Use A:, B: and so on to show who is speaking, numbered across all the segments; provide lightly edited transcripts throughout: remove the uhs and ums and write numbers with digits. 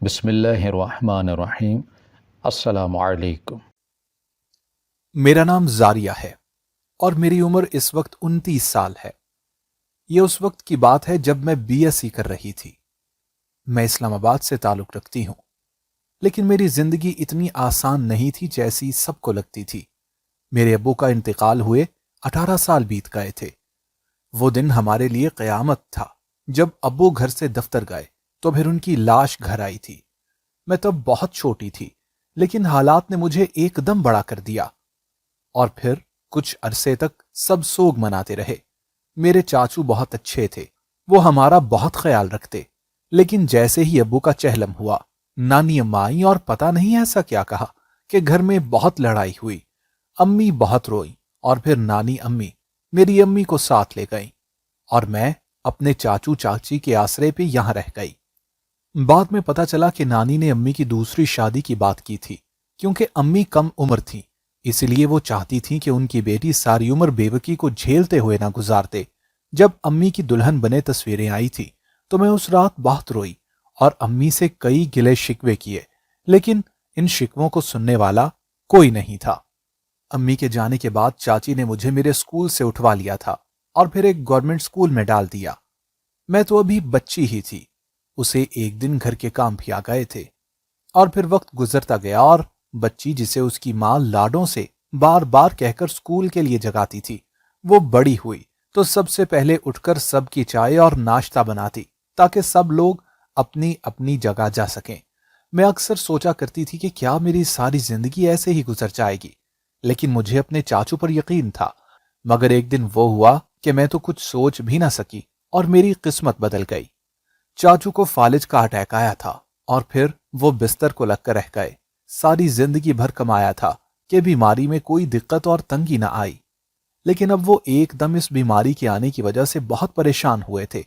A: بسم اللہ الرحمن الرحیم۔ السلام علیکم۔
B: میرا نام زاریہ ہے اور میری عمر اس وقت 29 سال ہے۔ یہ اس وقت کی بات ہے جب میں بی ایس سی کر رہی تھی۔ میں اسلام آباد سے تعلق رکھتی ہوں، لیکن میری زندگی اتنی آسان نہیں تھی جیسی سب کو لگتی تھی۔ میرے ابو کا انتقال ہوئے 18 سال بیت گئے تھے۔ وہ دن ہمارے لیے قیامت تھا۔ جب ابو گھر سے دفتر گئے تو پھر ان کی لاش گھر آئی تھی۔ میں تب بہت چھوٹی تھی، لیکن حالات نے مجھے ایک دم بڑا کر دیا، اور پھر کچھ عرصے تک سب سوگ مناتے رہے۔ میرے چاچو بہت اچھے تھے، وہ ہمارا بہت خیال رکھتے، لیکن جیسے ہی ابو کا چہلم ہوا، نانی اماں آئیں اور پتہ نہیں ایسا کیا کہا کہ گھر میں بہت لڑائی ہوئی۔ امی بہت روئی اور پھر نانی امی میری امی کو ساتھ لے گئیں، اور میں اپنے چاچو چاچی کے آسرے پہ یہاں رہ گئی۔ بعد میں پتا چلا کہ نانی نے امی کی دوسری شادی کی بات کی تھی، کیونکہ امی کم عمر تھیں، اس لیے وہ چاہتی تھیں کہ ان کی بیٹی ساری عمر بیوکی کو جھیلتے ہوئے نہ گزارتے۔ جب امی کی دلہن بنے تصویریں آئی تھی تو میں اس رات بہت روئی اور امی سے کئی گلے شکوے کیے، لیکن ان شکووں کو سننے والا کوئی نہیں تھا۔ امی کے جانے کے بعد چاچی نے مجھے میرے اسکول سے اٹھوا لیا تھا اور پھر ایک گورنمنٹ اسکول میں ڈال دیا۔ میں تو ابھی بچی ہی تھی، اسے ایک دن گھر کے کام بھی آ گئے تھے، اور پھر وقت گزرتا گیا اور بچی جسے اس کی ماں لاڈوں سے بار بار کہہ کر اسکول کے لیے جگاتی تھی، وہ بڑی ہوئی تو سب سے پہلے اٹھ کر سب کی چائے اور ناشتہ بناتی تاکہ سب لوگ اپنی اپنی جگہ جا سکیں۔ میں اکثر سوچا کرتی تھی کہ کیا میری ساری زندگی ایسے ہی گزر جائے گی، لیکن مجھے اپنے چاچو پر یقین تھا۔ مگر ایک دن وہ ہوا کہ میں تو کچھ سوچ بھی نہ سکی اور میری قسمت بدل گئی۔ چاچو کو فالج کا اٹیک آیا تھا اور پھر وہ بستر کو لگ کر رہ گئے۔ ساری زندگی بھر کمایا تھا کہ بیماری میں کوئی دقت اور تنگی نہ آئی، لیکن اب وہ ایک دم اس بیماری کے آنے کی وجہ سے بہت پریشان ہوئے تھے،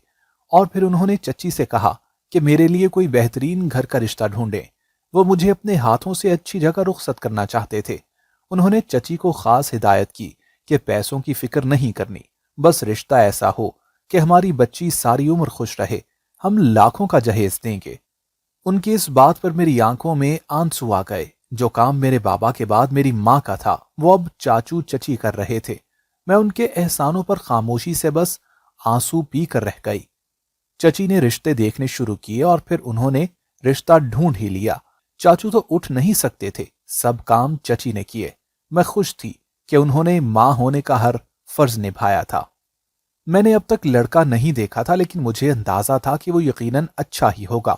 B: اور پھر انہوں نے چچی سے کہا کہ میرے لیے کوئی بہترین گھر کا رشتہ ڈھونڈیں۔ وہ مجھے اپنے ہاتھوں سے اچھی جگہ رخصت کرنا چاہتے تھے۔ انہوں نے چچی کو خاص ہدایت کی کہ پیسوں کی فکر نہیں کرنی، بس رشتہ ایسا ہو کہ ہماری بچی ساری عمر خوش رہے، ہم لاکھوں کا جہیز دیں گے۔ ان کی اس بات پر میری آنکھوں میں آنسو آ گئے۔ جو کام میرے بابا کے بعد میری ماں کا تھا وہ اب چاچو چچی کر رہے تھے۔ میں ان کے احسانوں پر خاموشی سے بس آنسو پی کر رہ گئی۔ چچی نے رشتے دیکھنے شروع کیے اور پھر انہوں نے رشتہ ڈھونڈ ہی لیا۔ چاچو تو اٹھ نہیں سکتے تھے، سب کام چچی نے کیے۔ میں خوش تھی کہ انہوں نے ماں ہونے کا ہر فرض نبھایا تھا۔ میں نے اب تک لڑکا نہیں دیکھا تھا، لیکن مجھے اندازہ تھا کہ وہ یقیناً اچھا ہی ہوگا۔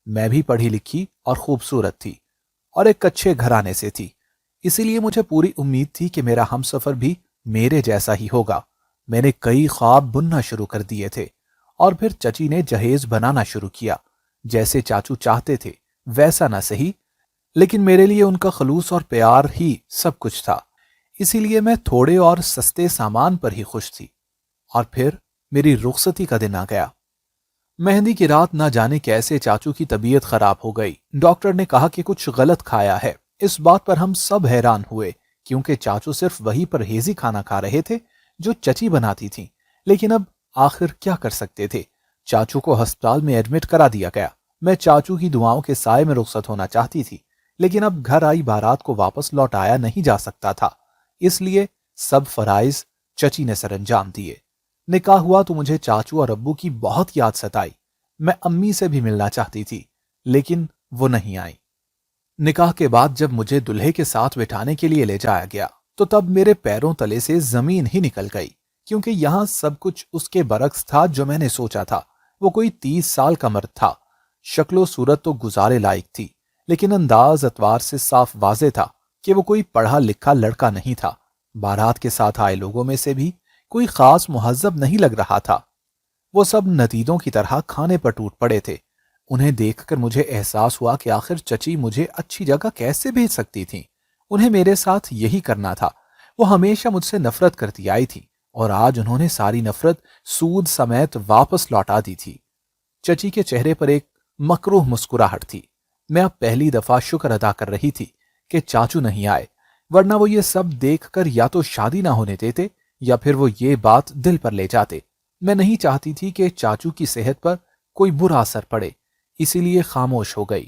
B: میں بھی پڑھی لکھی اور خوبصورت تھی اور ایک اچھے گھرانے سے تھی، اسی لیے مجھے پوری امید تھی کہ میرا ہمسفر بھی میرے جیسا ہی ہوگا۔ میں نے کئی خواب بننا شروع کر دیے تھے، اور پھر چچی نے جہیز بنانا شروع کیا۔ جیسے چاچو چاہتے تھے ویسا نہ صحیح، لیکن میرے لیے ان کا خلوص اور پیار ہی سب کچھ تھا، اسی لیے میں تھوڑے اور سستے سامان پر ہی خوش تھی۔ اور پھر میری رخصتی کا دن آ گیا۔ مہندی کی رات نہ جانے کیسے چاچو کی طبیعت خراب ہو گئی۔ ڈاکٹر نے کہا کہ کچھ غلط کھایا ہے۔ اس بات پر ہم سب حیران ہوئے، کیونکہ چاچو صرف وہی پرہیزی کھانا کھا رہے تھے جو چچی بناتی تھیں، لیکن اب آخر کیا کر سکتے تھے۔ چاچو کو ہسپتال میں ایڈمٹ کرا دیا گیا۔ میں چاچو کی دعاؤں کے سائے میں رخصت ہونا چاہتی تھی، لیکن اب گھر آئی بارات کو واپس لوٹایا نہیں جا سکتا تھا، اس لیے سب فرائض چچی نے سر انجام دیے۔ نکاح ہوا تو مجھے چاچو اور ابو کی بہت یاد ستائی۔ میں امی سے بھی ملنا چاہتی تھی، لیکن وہ نہیں آئی۔ نکاح کے بعد جب مجھے دلہے کے ساتھ بٹھانے کے لیے لے جایا گیا تو تب میرے پیروں تلے سے زمین ہی نکل گئی، کیونکہ یہاں سب کچھ اس کے برعکس تھا جو میں نے سوچا تھا۔ وہ کوئی 30 سال کا مرد تھا، شکل و صورت تو گزارے لائق تھی، لیکن انداز اتوار سے صاف واضح تھا کہ وہ کوئی پڑھا لکھا لڑکا نہیں تھا۔ بارات کے ساتھ آئے لوگوں میں سے بھی کوئی خاص مہذب نہیں لگ رہا تھا۔ وہ سب ندیدوں کی طرح کھانے پر ٹوٹ پڑے تھے۔ انہیں دیکھ کر مجھے احساس ہوا کہ آخر چچی مجھے اچھی جگہ کیسے بھیج سکتی تھیں۔ انہیں میرے ساتھ یہی کرنا تھا۔ وہ ہمیشہ مجھ سے نفرت کرتی آئی تھی، اور آج انہوں نے ساری نفرت سود سمیت واپس لوٹا دی تھی۔ چچی کے چہرے پر ایک مکروہ مسکراہٹ تھی۔ میں اب پہلی دفعہ شکر ادا کر رہی تھی کہ چاچو نہیں آئے، ورنہ وہ یہ سب دیکھ کر یا تو شادی نہ ہونے دیتے یا پھر وہ یہ بات دل پر لے جاتے۔ میں نہیں چاہتی تھی کہ چاچو کی صحت پر کوئی برا اثر پڑے، اسی لیے خاموش ہو گئی۔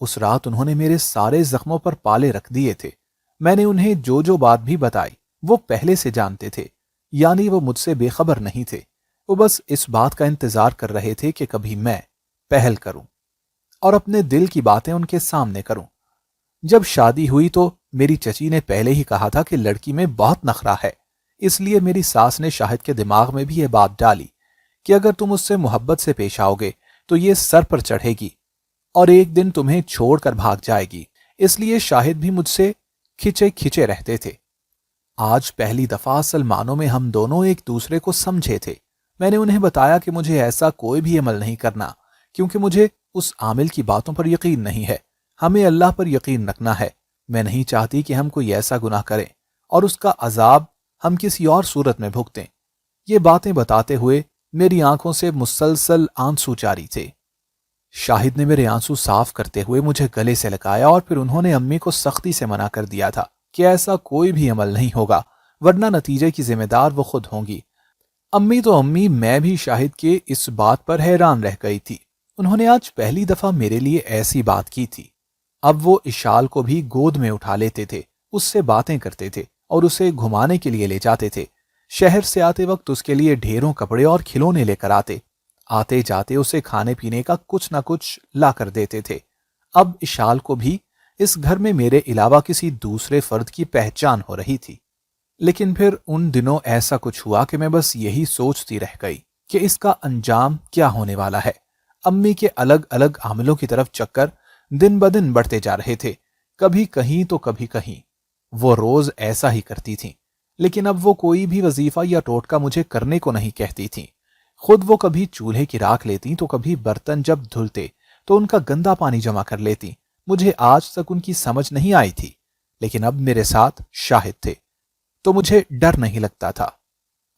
B: اس رات انہوں نے میرے سارے زخموں پر پالے رکھ دیے تھے۔ میں نے انہیں جو بات بھی بتائی وہ پہلے سے جانتے تھے، یعنی وہ مجھ سے بے خبر نہیں تھے۔ وہ بس اس بات کا انتظار کر رہے تھے کہ کبھی میں پہل کروں اور اپنے دل کی باتیں ان کے سامنے کروں۔ جب شادی ہوئی تو میری چچی نے پہلے ہی کہا تھا کہ لڑکی میں بہت نخرہ ہے، اس لیے میری ساس نے شاہد کے دماغ میں بھی یہ بات ڈالی کہ اگر تم اس سے محبت سے پیش آؤ گے تو یہ سر پر چڑھے گی اور ایک دن تمہیں چھوڑ کر بھاگ جائے گی۔ اس لیے شاہد بھی مجھ سے کھچے کھچے رہتے تھے۔ آج پہلی دفعہ اصل معنوں میں ہم دونوں ایک دوسرے کو سمجھے تھے۔ میں نے انہیں بتایا کہ مجھے ایسا کوئی بھی عمل نہیں کرنا، کیونکہ مجھے اس عامل کی باتوں پر یقین نہیں ہے۔ ہمیں اللہ پر یقین رکھنا ہے۔ میں نہیں چاہتی کہ ہم کوئی ایسا گناہ کریں اور اس کا عذاب ہم کسی اور صورت میں بھگتیں۔ یہ باتیں بتاتے ہوئے میری آنکھوں سے مسلسل آنسو جاری تھے۔ شاہد نے میرے آنسو صاف کرتے ہوئے مجھے گلے سے لگایا اور پھر انہوں نے امی کو سختی سے منع کر دیا تھا کہ ایسا کوئی بھی عمل نہیں ہوگا، ورنہ نتیجے کی ذمہ دار وہ خود ہوں گی۔ امی تو امی، میں بھی شاہد کے اس بات پر حیران رہ گئی تھی۔ انہوں نے آج پہلی دفعہ میرے لیے ایسی بات کی تھی۔ اب وہ اشال کو بھی گود میں اٹھا لیتے تھے، اس سے باتیں کرتے تھے اور اسے گھمانے کے لیے لے جاتے تھے۔ شہر سے آتے وقت اس کے لیے ڈھیروں کپڑے اور کھلونے لے کر آتے جاتے اسے کھانے پینے کا کچھ نہ کچھ لا کر دیتے تھے۔ اب اشال کو بھی اس گھر میں میرے علاوہ کسی دوسرے فرد کی پہچان ہو رہی تھی۔ لیکن پھر ان دنوں ایسا کچھ ہوا کہ میں بس یہی سوچتی رہ گئی کہ اس کا انجام کیا ہونے والا ہے۔ امی کے الگ الگ عاملوں کی طرف چکر دن بدن بڑھتے جا رہے تھے، کبھی کہیں تو کبھی کہیں۔ وہ روز ایسا ہی کرتی تھیں، لیکن اب وہ کوئی بھی وظیفہ یا ٹوٹکا مجھے کرنے کو نہیں کہتی تھیں۔ خود وہ کبھی چولہے کی راکھ لیتی تو کبھی برتن جب دھلتے تو ان کا گندا پانی جمع کر لیتی۔ مجھے آج تک ان کی سمجھ نہیں آئی تھی، لیکن اب میرے ساتھ شاہد تھے تو مجھے ڈر نہیں لگتا تھا۔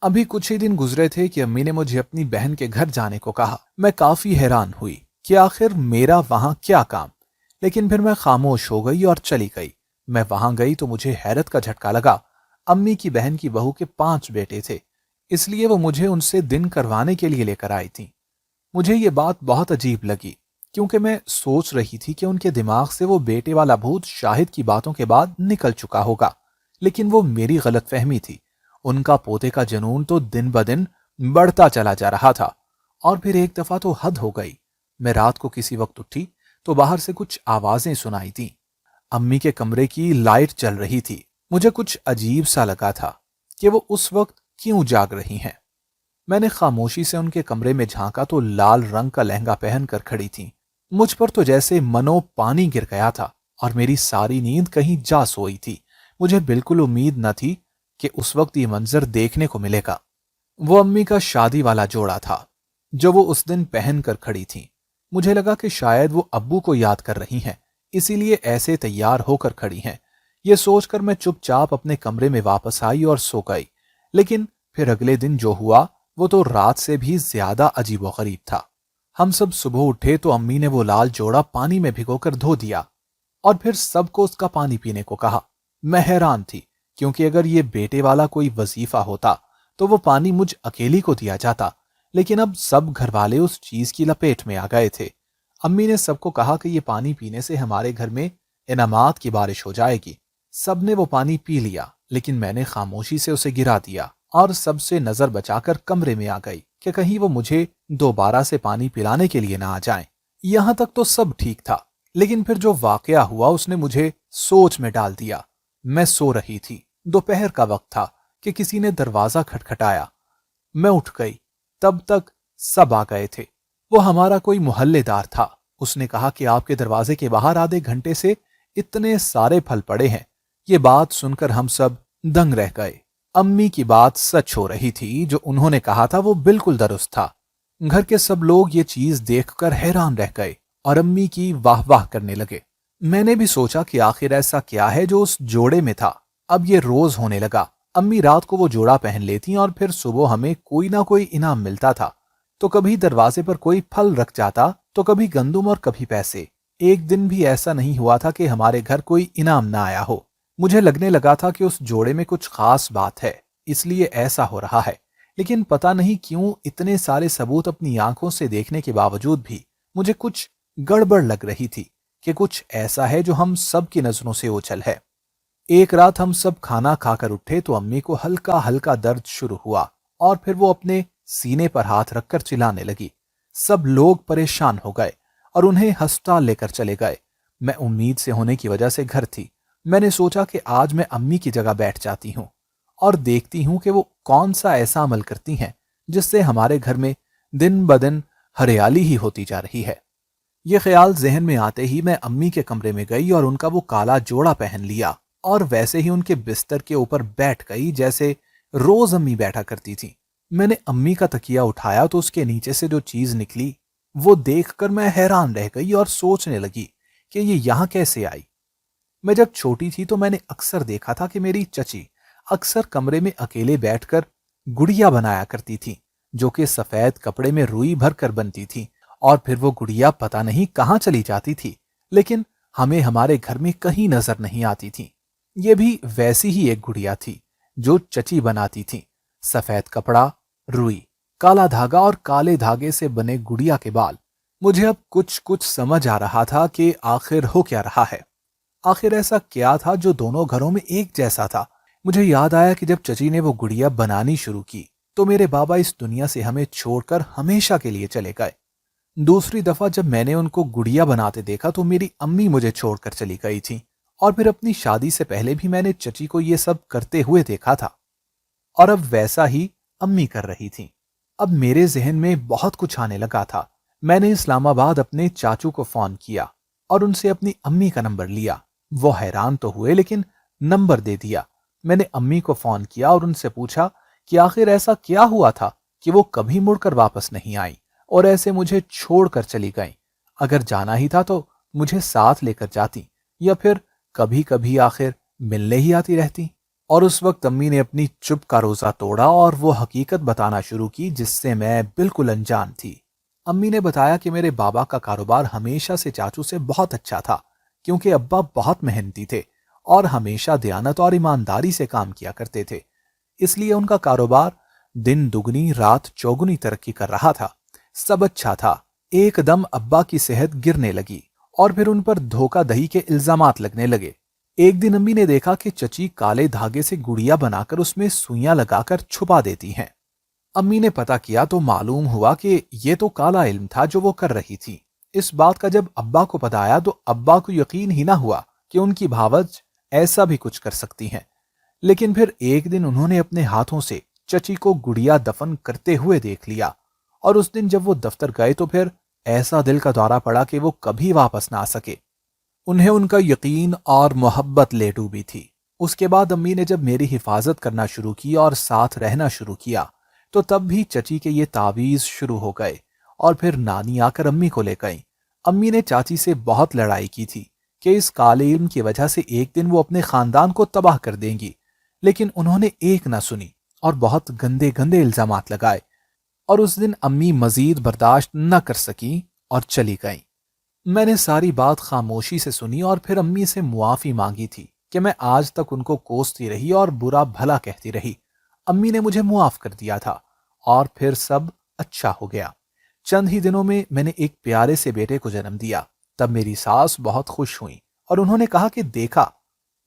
B: ابھی کچھ ہی دن گزرے تھے کہ امی نے مجھے اپنی بہن کے گھر جانے کو کہا۔ میں کافی حیران ہوئی کہ آخر میرا وہاں کیا کام، لیکن پھر میں خاموش ہو گئی اور چلی گئی۔ میں وہاں گئی تو مجھے حیرت کا جھٹکا لگا۔ امی کی بہن کی بہو کے 5 بیٹے تھے، اس لیے وہ مجھے ان سے دن کروانے کے لیے لے کر آئی تھیں۔ مجھے یہ بات بہت عجیب لگی، کیونکہ میں سوچ رہی تھی کہ ان کے دماغ سے وہ بیٹے والا بھوت شاہد کی باتوں کے بعد نکل چکا ہوگا، لیکن وہ میری غلط فہمی تھی۔ ان کا پوتے کا جنون تو دن بدن بڑھتا چلا جا رہا تھا، اور پھر ایک دفعہ تو حد ہو گئی۔ میں رات کو کسی وقت اٹھی تو باہر سے کچھ آوازیں سنائی تیں۔ امی کے کمرے کی لائٹ جل رہی تھی۔ مجھے کچھ عجیب سا لگا تھا کہ وہ اس وقت کیوں جاگ رہی ہیں۔ میں نے خاموشی سے ان کے کمرے میں جھانکا تو لال رنگ کا لہنگا پہن کر کھڑی تھیں۔ مجھ پر تو جیسے منو پانی گر گیا تھا اور میری ساری نیند کہیں جا سوئی تھی۔ مجھے بالکل امید نہ تھی کہ اس وقت یہ منظر دیکھنے کو ملے گا۔ وہ امی کا شادی والا جوڑا تھا جو وہ اس دن پہن کر کھڑی تھیں۔ مجھے لگا کہ شاید وہ ابو کو یاد کر رہی ہیں، اسی لیے ایسے تیار ہو کر کھڑی ہیں۔ یہ سوچ کر میں چپ چاپ اپنے کمرے میں واپس آئی اور سو گئی۔ لیکن پھر اگلے دن جو ہوا وہ تو رات سے بھی زیادہ عجیب و غریب تھا۔ ہم سب صبح اٹھے تو امی نے وہ لال جوڑا پانی میں بھگو کر دھو دیا اور پھر سب کو اس کا پانی پینے کو کہا۔ میں حیران تھی، کیونکہ اگر یہ بیٹے والا کوئی وظیفہ ہوتا تو وہ پانی مجھ اکیلی کو دیا جاتا، لیکن اب سب گھر والے اس چیز کی لپیٹ میں آ گئے تھے۔ امی نے سب کو کہا کہ یہ پانی پینے سے ہمارے گھر میں انعامات کی بارش ہو جائے گی۔ سب نے وہ پانی پی لیا، لیکن میں نے خاموشی سے اسے گرا دیا اور سب سے نظر بچا کر کمرے میں آ گئی کہ کہیں وہ مجھے دوبارہ سے پانی پلانے کے لیے نہ آ جائیں۔ یہاں تک تو سب ٹھیک تھا، لیکن پھر جو واقعہ ہوا اس نے مجھے سوچ میں ڈال دیا۔ میں سو رہی تھی، دوپہر کا وقت تھا کہ کسی نے دروازہ کھٹکھٹایا۔ میں اٹھ گئی، تب تک سب آ گئے تھے۔ وہ ہمارا کوئی محلے دار تھا۔ اس نے کہا کہ آپ کے دروازے کے باہر آدھے گھنٹے سے اتنے سارے پھل پڑے ہیں۔ یہ بات سن کر ہم سب دنگ رہ گئے۔ امی کی بات سچ ہو رہی تھی، جو انہوں نے کہا تھا وہ بالکل درست تھا۔ گھر کے سب لوگ یہ چیز دیکھ کر حیران رہ گئے اور امی کی واہ واہ کرنے لگے۔ میں نے بھی سوچا کہ آخر ایسا کیا ہے جو اس جوڑے میں تھا۔ اب یہ روز ہونے لگا۔ امی رات کو وہ جوڑا پہن لیتی اور پھر صبح ہمیں کوئی نہ کوئی انعام ملتا تھا۔ تو کبھی دروازے پر کوئی پھل رکھ جاتا، تو کبھی گندم اور کبھی پیسے۔ ایک دن بھی ایسا نہیں ہوا تھا کہ ہمارے گھر کوئی انعام نہ آیا ہو۔ مجھے لگنے لگا تھا کہ اس جوڑے میں کچھ خاص بات ہے، اس لیے ایسا ہو رہا ہے۔ لیکن پتہ نہیں کیوں اتنے سارے ثبوت اپنی آنکھوں سے دیکھنے کے باوجود بھی مجھے کچھ گڑبڑ لگ رہی تھی۔ کہ کچھ ایسا ہے جو ہم سب کی نظروں سے اوجھل ہے۔ ایک رات ہم سب کھانا کھا کر اٹھے تو امی کو ہلکا ہلکا درد شروع ہوا اور پھر وہ اپنے سینے پر ہاتھ رکھ کر چلانے لگی۔ سب لوگ پریشان ہو گئے اور انہیں ہسپتال لے کر چلے گئے۔ میں امید سے ہونے کی وجہ سے گھر تھی۔ میں نے سوچا کہ آج میں امی کی جگہ بیٹھ جاتی ہوں اور دیکھتی ہوں کہ وہ کون سا ایسا عمل کرتی ہیں جس سے ہمارے گھر میں دن بدن ہریالی ہی ہوتی جا رہی ہے۔ یہ خیال ذہن میں آتے ہی میں امی کے کمرے میں گئی اور ان کا وہ کالا جوڑا پہن لیا اور ویسے ہی ان کے بستر کے اوپر بیٹھ گئی جیسے روز امی بیٹھا کرتی تھی۔ میں نے امی کا تکیہ اٹھایا تو اس کے نیچے سے جو چیز نکلی وہ دیکھ کر میں حیران رہ گئی اور سوچنے لگی کہ یہ یہاں کیسے آئی۔ میں جب چھوٹی تھی تو میں نے اکثر دیکھا تھا کہ میری چچی اکثر کمرے میں اکیلے بیٹھ کر گڑیا بنایا کرتی تھی جو کہ سفید کپڑے میں روئی بھر کر بنتی تھی، اور پھر وہ گڑیا پتہ نہیں کہاں چلی جاتی تھی، لیکن ہمیں ہمارے گھر میں کہیں نظر نہیں آتی تھی۔ یہ بھی ویسی ہی ایک گڑیا تھی جو چچی بناتی تھی۔ سفید کپڑا، روئی، کالا دھاگا اور کالے دھاگے سے بنے گڑیا کے بال۔ مجھے اب کچھ سمجھ آ رہا تھا کہ آخر ہو کیا رہا ہے۔ آخر ایسا کیا تھا جو دونوں گھروں میں ایک جیسا تھا؟ مجھے یاد آیا کہ جب چچی نے وہ گڑیا بنانی شروع کی تو میرے بابا اس دنیا سے ہمیں چھوڑ کر ہمیشہ کے لیے چلے گئے۔ دوسری دفعہ جب میں نے ان کو گڑیا بناتے دیکھا تو میری امی مجھے چھوڑ کر چلی گئی تھی، اور پھر اپنی شادی سے پہلے بھی میں نے چچی کو یہ سب کرتے ہوئے دیکھا تھا، اور اب ویسا ہی امی کر رہی تھی۔ اب میرے ذہن میں بہت کچھ آنے لگا تھا۔ میں نے اسلام آباد اپنے چاچو کو فون کیا اور ان سے اپنی امی کا نمبر لیا۔ وہ حیران تو ہوئے لیکن نمبر دے دیا۔ میں نے امی کو فون کیا اور ان سے پوچھا کہ آخر ایسا کیا ہوا تھا کہ وہ کبھی مڑ کر واپس نہیں آئی اور ایسے مجھے چھوڑ کر چلی گئیں۔ اگر جانا ہی تھا تو مجھے ساتھ لے کر جاتی، یا پھر کبھی کبھی آخر ملنے ہی آتی رہتی۔ اور اس وقت امی نے اپنی چپ کا روزہ توڑا اور وہ حقیقت بتانا شروع کی جس سے میں بالکل انجان تھی۔ امی نے بتایا کہ میرے بابا کا کاروبار ہمیشہ سے چاچو سے بہت اچھا تھا، کیونکہ ابا بہت محنتی تھے اور ہمیشہ دیانت اور ایمانداری سے کام کیا کرتے تھے، اس لیے ان کا کاروبار دن دگنی رات چوگنی ترقی کر رہا تھا۔ سب اچھا تھا۔ ایک دم ابا کی صحت گرنے لگی اور پھر ان پر دھوکہ دہی کے الزامات لگنے لگے۔ ایک دن امی نے دیکھا کہ چچی کالے دھاگے سے گڑیا بنا کر اس میں سوئیاں لگا کر چھپا دیتی ہیں۔ امی نے پتہ کیا تو معلوم ہوا کہ یہ تو کالا علم تھا جو وہ کر رہی تھی۔ اس بات کا جب ابا کو پتہ آیا تو ابا کو یقین ہی نہ ہوا کہ ان کی بھاوج ایسا بھی کچھ کر سکتی ہیں۔ لیکن پھر ایک دن انہوں نے اپنے ہاتھوں سے چچی کو گڑیا دفن کرتے ہوئے دیکھ لیا، اور اس دن جب وہ دفتر گئے تو پھر ایسا دل کا دورہ پڑا کہ وہ کبھی واپس نہ آ سکے۔ انہیں ان کا یقین اور محبت لے ڈوبی تھی۔ اس کے بعد امی نے جب میری حفاظت کرنا شروع کی اور ساتھ رہنا شروع کیا تو تب بھی چچی کے یہ تعویذ شروع ہو گئے، اور پھر نانی آ کر امی کو لے گئیں۔ امی نے چاچی سے بہت لڑائی کی تھی کہ اس کالے علم کی وجہ سے ایک دن وہ اپنے خاندان کو تباہ کر دیں گی، لیکن انہوں نے ایک نہ سنی اور بہت گندے گندے الزامات لگائے، اور اس دن امی مزید برداشت نہ کر سکیں اور چلی گئیں۔ میں نے ساری بات خاموشی سے سنی اور پھر امی سے معافی مانگی تھی کہ میں آج تک ان کو کوستی رہی اور برا بھلا کہتی رہی۔ امی نے مجھے معاف کر دیا تھا اور پھر سب اچھا ہو گیا۔ چند ہی دنوں میں نے ایک پیارے سے بیٹے کو جنم دیا۔ تب میری ساس بہت خوش ہوئیں اور انہوں نے کہا کہ دیکھا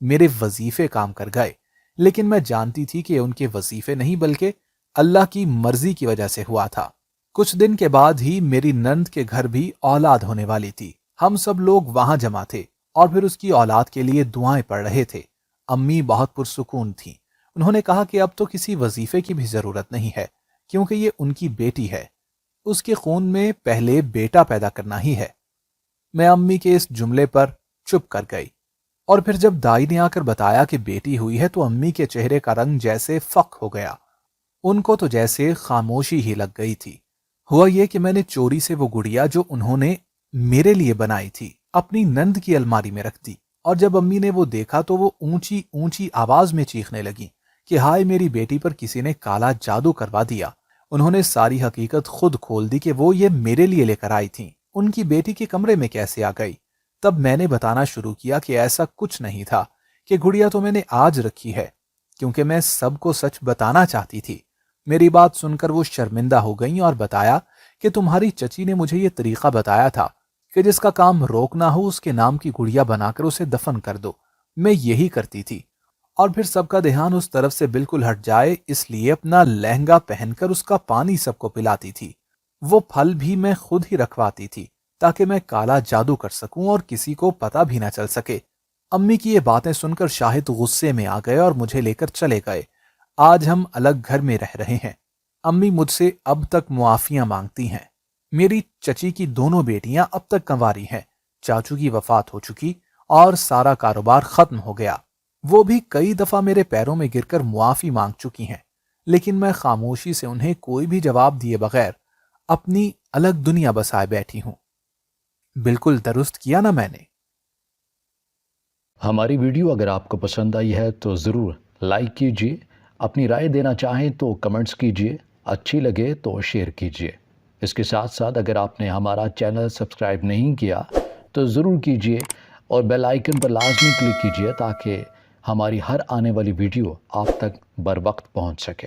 B: میرے وظیفے کام کر گئے، لیکن میں جانتی تھی کہ ان کے وظیفے نہیں بلکہ اللہ کی مرضی کی وجہ سے ہوا تھا۔ کچھ دن کے بعد ہی میری نند کے گھر بھی اولاد ہونے والی تھی۔ ہم سب لوگ وہاں جمع تھے اور پھر اس کی اولاد کے لیے دعائیں پڑھ رہے تھے۔ امی بہت پرسکون تھیں۔ انہوں نے کہا کہ اب تو کسی وظیفے کی بھی ضرورت نہیں ہے کیونکہ یہ ان کی بیٹی ہے، اس کے خون میں پہلے بیٹا پیدا کرنا ہی ہے۔ میں امی کے اس جملے پر چپ کر گئی، اور پھر جب دائی نے آ کر بتایا کہ بیٹی ہوئی ہے تو امی کے چہرے کا رنگ جیسے فق ہو گیا۔ ان کو تو جیسے خاموشی ہی لگ گئی تھی۔ ہوا یہ کہ میں نے چوری سے وہ گڑیا جو انہوں نے میرے لیے بنائی تھی اپنی نند کی الماری میں رکھ دی، اور جب امی نے وہ دیکھا تو وہ اونچی اونچی آواز میں چیخنے لگی کہ ہائے میری بیٹی پر کسی نے کالا جادو کروا دیا۔ انہوں نے ساری حقیقت خود کھول دی کہ وہ یہ میرے لیے لے کر آئی تھیں، ان کی بیٹی کے کمرے میں کیسے آ گئی۔ تب میں نے بتانا شروع کیا کہ ایسا کچھ نہیں تھا، کہ گڑیا تو میں نے آج رکھی ہے کیونکہ میں سب کو سچ بتانا چاہتی تھی۔ میری بات سن کر وہ شرمندہ ہو گئیں اور بتایا کہ تمہاری چچی نے مجھے یہ طریقہ بتایا تھا کہ جس کا کام روکنا ہو اس کے نام کی گڑیا بنا کر اسے دفن کر دو۔ میں یہی کرتی تھی، اور پھر سب کا دھیان اس طرف سے بالکل ہٹ جائے اس لیے اپنا لہنگا پہن کر اس کا پانی سب کو پلاتی تھی۔ وہ پھل بھی میں خود ہی رکھواتی تھی تاکہ میں کالا جادو کر سکوں اور کسی کو پتہ بھی نہ چل سکے۔ امی کی یہ باتیں سن کر شاہد غصے میں آ گئے اور مجھے لے کر چلے گئے۔ آج ہم الگ گھر میں رہ رہے ہیں۔ امی مجھ سے اب تک معافیاں مانگتی ہیں۔ میری چچی کی دونوں بیٹیاں اب تک کنواری ہیں۔ چاچو کی وفات ہو چکی اور سارا کاروبار ختم ہو گیا۔ وہ بھی کئی دفعہ میرے پیروں میں گر کر معافی مانگ چکی ہیں، لیکن میں خاموشی سے انہیں کوئی بھی جواب دیے بغیر اپنی الگ دنیا بسائے بیٹھی ہوں۔ بالکل درست کیا نا میں نے؟
A: ہماری ویڈیو اگر آپ کو پسند آئی ہے تو ضرور لائک کیجیے، اپنی رائے دینا چاہیں تو کمنٹس کیجیے، اچھی لگے تو شیئر کیجیے۔ اس کے ساتھ ساتھ اگر آپ نے ہمارا چینل سبسکرائب نہیں کیا تو ضرور کیجیے اور بیل آئیکن پر لازمی کلک کیجیے تاکہ ہماری ہر آنے والی ویڈیو آپ تک بر وقت پہنچ سکے۔